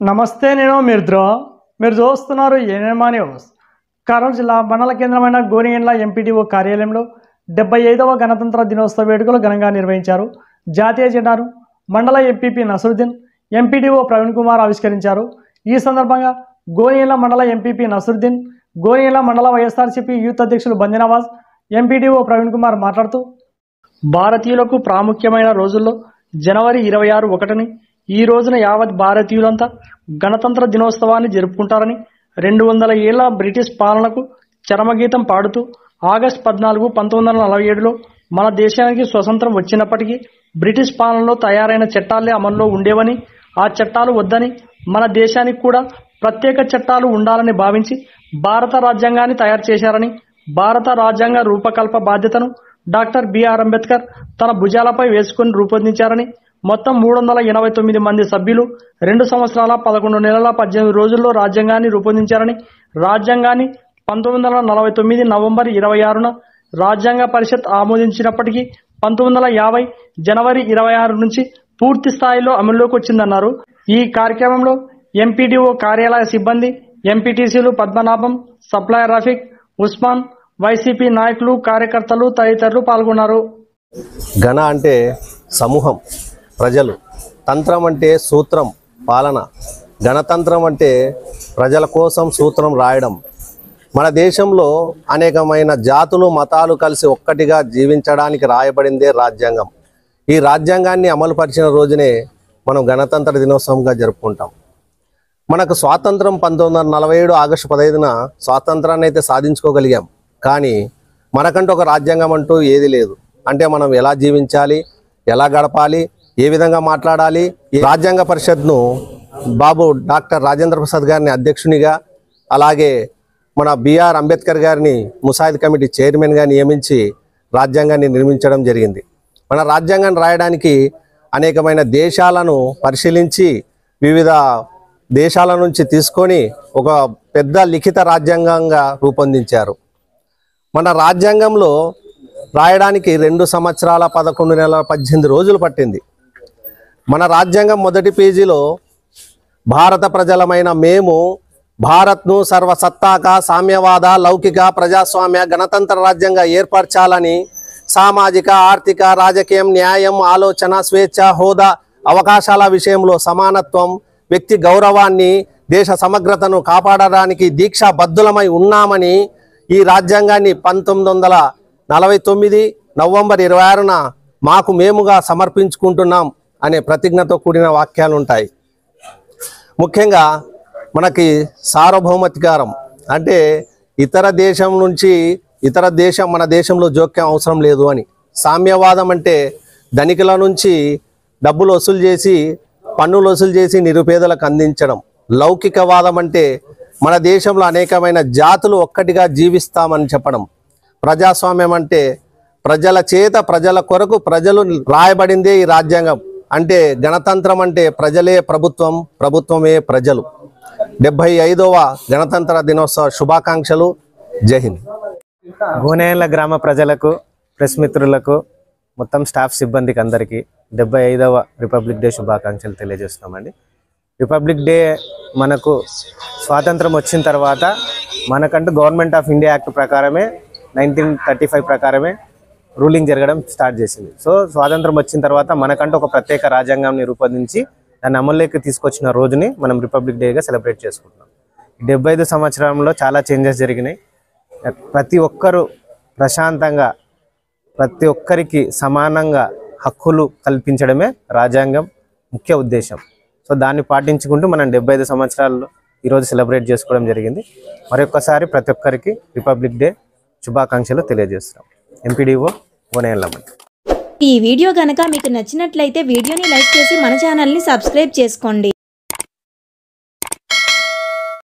నమస్తే, నేను మీరు చూస్తున్నారు ఎన్ఎంఆర్ న్యూస్. కర్నూలు జిల్లా మండల కేంద్రమైన గోనియండ్ల ఎంపీడీఓ కార్యాలయంలో 75వ గణతంత్ర దినోత్సవ వేడుకలు ఘనంగా నిర్వహించారు. జాతీయ జెండాను మండల ఎంపీపీ నసరుద్దీన్, ఎంపీడీఓ ప్రవీణ్ కుమార్ ఆవిష్కరించారు. ఈ సందర్భంగా గోనియండ్ల మండల ఎంపీపీ నసరుద్దీన్, గోనియండ్ల మండల వైఎస్ఆర్సీపీ యూత్ అధ్యక్షులు బందినవాజ్, ఎంపీడీఓ ప్రవీణ్ కుమార్ మాట్లాడుతూ, భారతీయులకు ప్రాముఖ్యమైన రోజుల్లో జనవరి 26 ఒకటిని ఈ రోజున యావత్ భారతీయులంతా గణతంత్ర దినోత్సవాన్ని జరుపుకుంటారని, 200 ఏళ్ల బ్రిటిష్ పాలనకు చరమగీతం పాడుతూ ఆగస్టు 14, 1947లో మన దేశానికి స్వతంత్రం వచ్చినప్పటికీ బ్రిటిష్ పాలనలో తయారైన చట్టాలే అమల్లో ఉండేవని, ఆ చట్టాలు వద్దని మన దేశానికి కూడా ప్రత్యేక చట్టాలు ఉండాలని భావించి భారత రాజ్యాంగాన్ని తయారు చేశారని, భారత రాజ్యాంగ రూపకల్ప బాధ్యతను డాక్టర్ బిఆర్ అంబేద్కర్ తన భుజాలపై వేసుకుని రూపొందించారని, మొత్తం 389 మంది సభ్యులు 2 సంవత్సరాల 11 నెలల 18 రోజుల్లో రాజ్యాంగాన్ని రూపొందించారని, రాజ్యాంగాన్ని 1949 నవంబర్ 26న రాజ్యాంగ పరిషత్ ఆమోదించినప్పటికీ 1950 జనవరి 26 నుంచి పూర్తి స్థాయిలో అమల్లోకి వచ్చిందన్నారు. ఈ కార్యక్రమంలో ఎంపీడీఓ కార్యాలయ సిబ్బంది, ఎంపీటీసీలు పద్మనాభం, సప్లయర్ రఫీక్, ఉస్మాన్, వైసీపీ నాయకులు, కార్యకర్తలు తదితరులు పాల్గొన్నారు. గణ అంటే సమూహం, ప్రజలు. తంత్రం అంటే సూత్రం, పాలన. గణతంత్రం అంటే ప్రజల కోసం సూత్రం రాయడం. మన దేశంలో అనేకమైన జాతులు, మతాలు కలిసి ఒక్కటిగా జీవించడానికి రాయబడిందే రాజ్యాంగం. ఈ రాజ్యాంగాన్ని అమలుపరిచిన రోజునే మనం గణతంత్ర దినోత్సవంగా జరుపుకుంటాం. మనకు స్వాతంత్రం 1947 ఆగస్టు 15న స్వాతంత్రాన్ని అయితే సాధించుకోగలిగాం. కానీ మనకంటూ ఒక రాజ్యాంగం అంటూ ఏది లేదు. అంటే మనం ఎలా జీవించాలి, ఎలా గడపాలి, ఏ విధంగా మాట్లాడాలి. ఈ రాజ్యాంగ పరిషత్ను బాబు డాక్టర్ రాజేంద్ర ప్రసాద్ గారిని అధ్యక్షునిగా, అలాగే మన బిఆర్ అంబేద్కర్ గారిని ముసాయిద్ కమిటీ చైర్మన్గా నియమించి రాజ్యాంగాన్ని నిర్మించడం జరిగింది. మన రాజ్యాంగాన్ని రాయడానికి అనేకమైన దేశాలను పరిశీలించి వివిధ దేశాల నుంచి తీసుకొని ఒక పెద్ద లిఖిత రాజ్యాంగంగా రూపొందించారు. మన రాజ్యాంగంలో రాయడానికి 2 సంవత్సరాల 11 నెలల 18 రోజులు పట్టింది. మన రాజ్యాంగం మొదటి పేజీలో భారత ప్రజలమైన మేము భారత్ను సర్వసత్తాక, సామ్యవాద, లౌకిక, ప్రజాస్వామ్య, గణతంత్ర రాజ్యంగా ఏర్పరచాలని, సామాజిక, ఆర్థిక, రాజకీయం, న్యాయం, ఆలోచన, స్వేచ్ఛ, హోదా, అవకాశాల విషయంలో సమానత్వం, వ్యక్తి గౌరవాన్ని, దేశ సమగ్రతను కాపాడడానికి దీక్షాబద్ధులమై ఉన్నామని ఈ రాజ్యాంగాన్ని 1949 నవంబర్ 26న మాకు మేముగా సమర్పించుకుంటున్నాం అనే ప్రతిజ్ఞతో కూడిన వాక్యాలు ఉంటాయి. ముఖ్యంగా మనకి సార్వభౌమాధికారం అంటే ఇతర దేశం నుంచి మన దేశంలో జోక్యం అవసరం లేదు అని. సామ్యవాదం అంటే ధనికుల నుంచి డబ్బులు వసూలు చేసి, పన్నులు వసూలు చేసి నిరుపేదలకు అందించడం. లౌకికవాదం అంటే మన దేశంలో అనేకమైన జాతులు ఒక్కటిగా జీవిస్తామని చెప్పడం. ప్రజాస్వామ్యం అంటే ప్రజల చేత, ప్రజల కొరకు, ప్రజలు రాయబడిందే ఈ రాజ్యాంగం. అంటే గణతంత్రం అంటే ప్రజలే ప్రభుత్వం, ప్రభుత్వమే ప్రజలు. 75వ గణతంత్ర దినోత్సవ శుభాకాంక్షలు. జై హింద్. గోనియండ్ల గ్రామ ప్రజలకు, ప్రెస్ మిత్రులకు, మొత్తం స్టాఫ్ సిబ్బందికి అందరికీ 75వ రిపబ్లిక్ డే శుభాకాంక్షలు తెలియజేస్తున్నామండి. రిపబ్లిక్ డే మనకు స్వాతంత్రం వచ్చిన తర్వాత మనకంటూ గవర్నమెంట్ ఆఫ్ ఇండియా యాక్ట్ ప్రకారమే 1935 ప్రకారమే రూలింగ్ జరగడం స్టార్ట్ చేసింది. సో స్వాతంత్రం వచ్చిన తర్వాత మనకంటూ ఒక ప్రత్యేక రాజ్యాంగాన్ని రూపొందించి దాన్ని అమల్లోకి తీసుకొచ్చిన రోజుని మనం రిపబ్లిక్ డేగా సెలబ్రేట్ చేసుకుంటున్నాం. 75 సంవత్సరంలో చాలా చేంజెస్ జరిగినాయి. ప్రతి ఒక్కరూ ప్రశాంతంగా, ప్రతి ఒక్కరికి సమానంగా హక్కులు కల్పించడమే రాజ్యాంగం ముఖ్య ఉద్దేశం. సో దాన్ని పాటించుకుంటూ మనం 75 సంవత్సరాల్లో ఈరోజు సెలబ్రేట్ చేసుకోవడం జరిగింది. మరొకసారి ప్రతి ఒక్కరికి రిపబ్లిక్ డే శుభాకాంక్షలు తెలియజేస్తున్నాం. ఎంపీడీఓ గోనియండ్ల. ఈ వీడియో కనుక మీకు నచ్చినట్లయితే వీడియోని లైక్ చేసి మన ఛానల్ని సబ్స్క్రైబ్ చేసుకోండి.